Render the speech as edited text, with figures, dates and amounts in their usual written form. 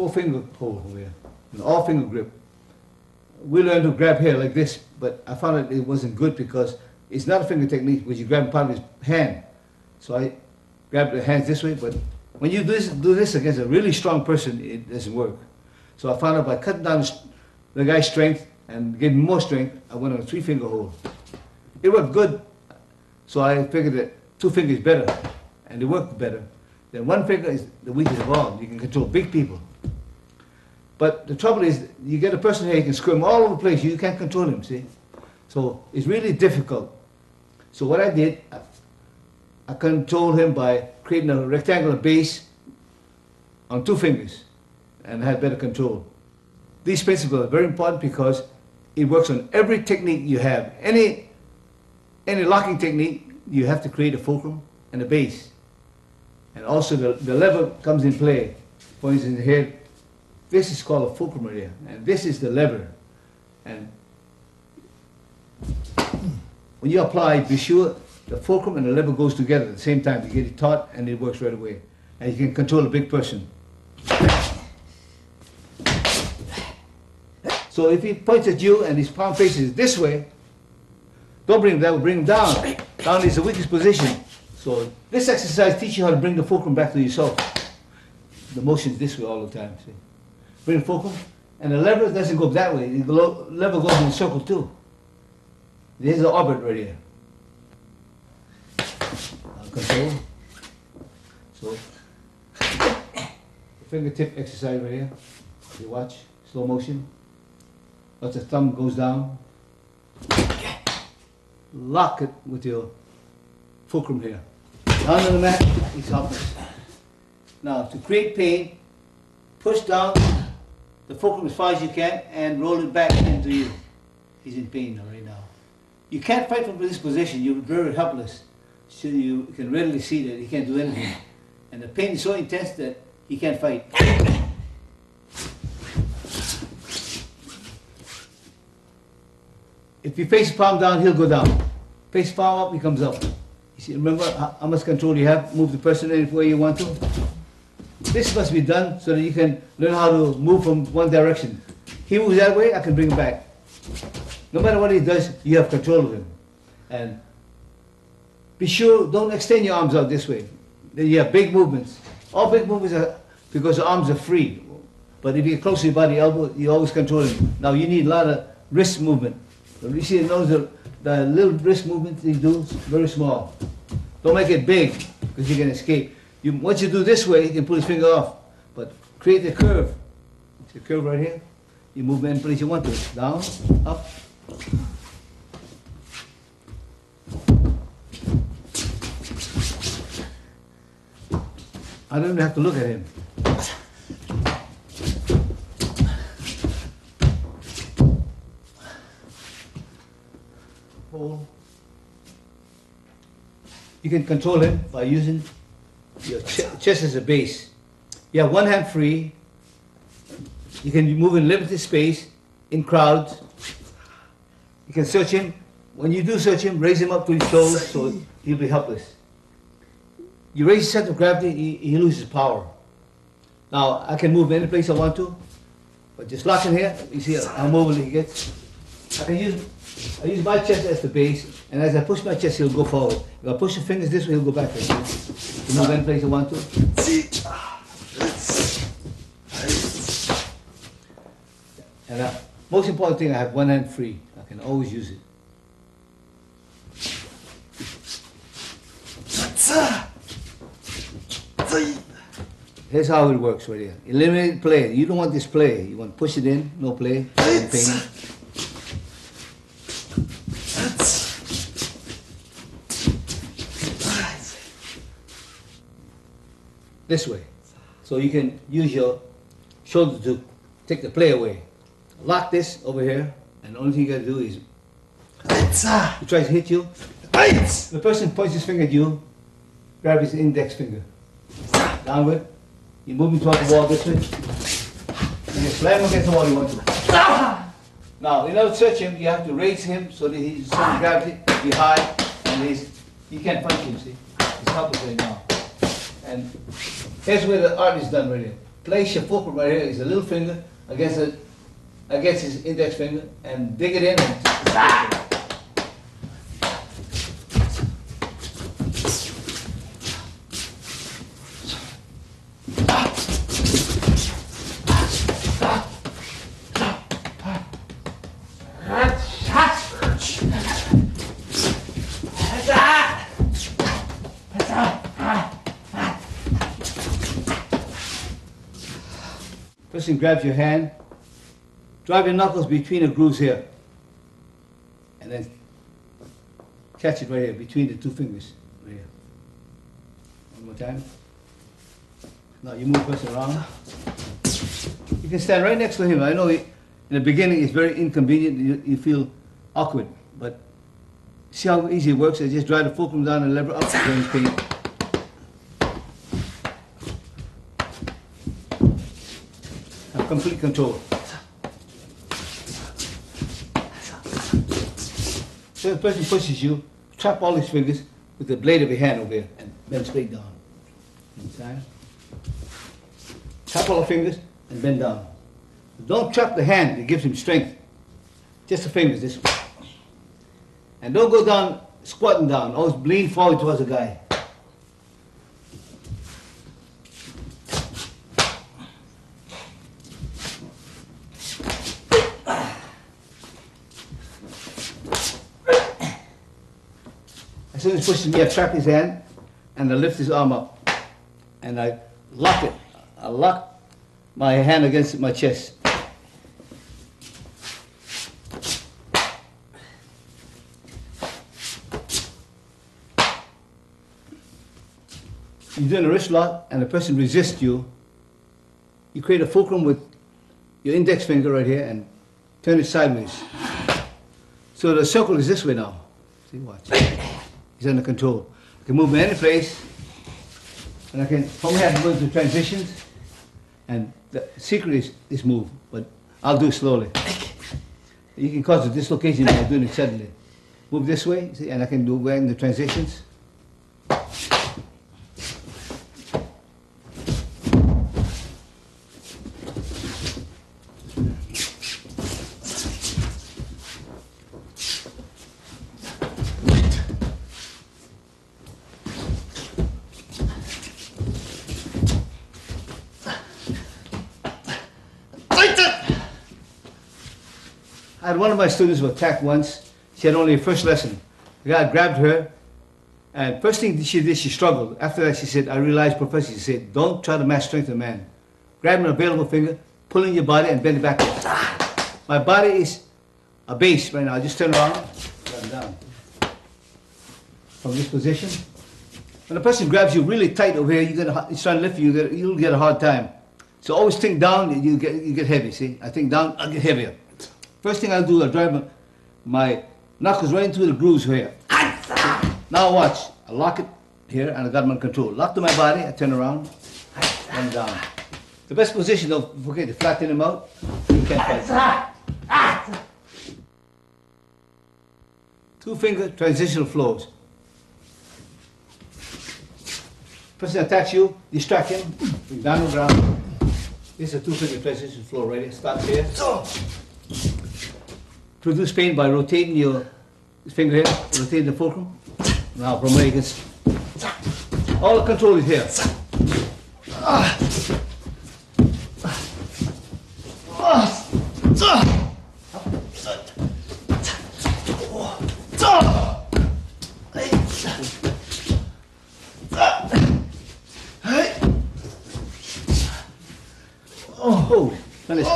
4-finger hold over here, an all-finger grip. We learned to grab here like this, but I found that it wasn't good because it's not a finger technique, but you grab part of his hand. So I grab the hands this way, but when you do this against a really strong person, it doesn't work. So I found out by cutting down the guy's strength and giving him more strength, I went on a 3-finger hold. It worked good, so I figured that 2 fingers is better, and it worked better. Then 1 finger is the weakest of all. You can control big people. But the trouble is, you get a person here, you can screw him all over the place, you can't control him, see? So it's really difficult. So what I did, I controlled him by creating a rectangular base on 2 fingers, and I had better control. These principles are very important because it works on every technique you have. Any locking technique, you have to create a fulcrum and a base. And also the lever comes in play. For instance, here, this is called a fulcrum right here, and this is the lever. And when you apply, be sure the fulcrum and the lever goes together at the same time. You get it taut and it works right away. And you can control a big person. So if he points at you and his palm faces this way, don't bring him that way, bring him down. Down is the weakest position. So this exercise teaches you how to bring the fulcrum back to yourself. The motion is this way all the time, see? Bring the fulcrum, and the lever doesn't go that way. The lever goes in a circle too. There's the orbit right here. Control. So, fingertip exercise right here. You watch, slow motion. Let the thumb goes down. Lock it with your fulcrum here. Down on the mat, it's helpless. Now, to create pain, push down the fulcrum as far as you can and roll it back into you. He's in pain right now. You can't fight from this position. You're very helpless. So you can readily see that he can't do anything. And the pain is so intense that he can't fight. If you face the palm down, he'll go down. Face the palm up, he comes up. You see, remember how much control you have? Move the person any way you want to. This must be done so that you can learn how to move from one direction. He moves that way, I can bring him back. No matter what he does, you have control of him. And be sure, don't extend your arms out this way. Then you have big movements. All big movements are because the arms are free. But if you get close to your body, elbow, you always control him. Now you need a lot of wrist movement. You see, the little wrist movement you do is very small. Don't make it big because you can escape. Once you do this way, you can pull his finger off. But create the curve. See the curve right here? You move any place you want to. Down, up. I don't even have to look at him. Hold. You can control him by using your chest as a base. You have one hand free. You can move in limited space, in crowds. You can search him. When you do search him, raise him up to his toes so he'll be helpless. You raise his center of gravity, he loses power. Now, I can move any place I want to, but just lock him here, you see how mobile he gets. I use my chest as the base, and as I push my chest, he'll go forward. If I push the fingers this way, he'll go backward. You move any place I want to. And most important thing, I have one hand free. I can always use it. Here's how it works right here. Eliminate play. You don't want this play. You want to push it in, no play, no pain. This way. So you can use your shoulder to take the play away. Lock this over here, and the only thing you gotta do is he tries to hit you. The person points his finger at you, grab his index finger. Downward. You move him toward the wall this way. And you slam him against the wall you want to. Now, in order to search him, you have to raise him so that he's center of gravity, be high, and you can't punch him, see? He's helpless right now. And here's where the art is done right here. place your fulcrum right here, is a little finger against his index finger, and dig it in and person grabs your hand, drive your knuckles between the grooves here, and then catch it right here, between the two fingers, right here. One more time. Now you move the person around. You can stand right next to him. I know in the beginning it's very inconvenient, you feel awkward, but see how easy it works? I just drive the fulcrum down and lever up to his pain. Complete control. So the person pushes you, trap all his fingers with the blade of your hand over here and bend straight down. Inside. Trap all the fingers and bend down. Don't trap the hand, it gives him strength. Just the fingers this way. And don't go down, squatting down, always lean forward towards the guy. As soon as he pushes me, I trap his hand and I lift his arm up and I lock it. I lock my hand against my chest. You're doing a wrist lock and the person resists you. You create a fulcrum with your index finger right here and turn it sideways. So the circle is this way now. See, watch. He's under control. I can move him any place, and I can probably have to go into transitions, and the secret is this move, but I'll do it slowly. You can cause a dislocation by doing it suddenly. Move this way, see, and I can do it in the transitions. I had one of my students who attacked once. She had only a first lesson. The guy grabbed her, and first thing she did, she struggled. After that, she said, I realized, Professor, she said, don't try to match strength of a man. Grab an available finger, pull in your body, and bend it backwards. My body is a base right now. I just turn around, drop down. From this position. When a person grabs you really tight over here, he's trying to lift you, you'll get a hard time. So always think down, you get heavy, see? I think down, I'll get heavier. First thing I'll do, I'll drive my knuckles right into the grooves here. Now watch, I lock it here and I got them under control. Lock to my body, I turn around, and down. The best position, don't forget to flatten him out, you can't fight. Two finger transitional flows. Person attacks you, distract him, bring down the ground. This is a two finger transitional flow right here, starts here. Produce pain by rotating your finger here, rotating the fulcrum. Now from where you can, all the control is here. Oh, finish.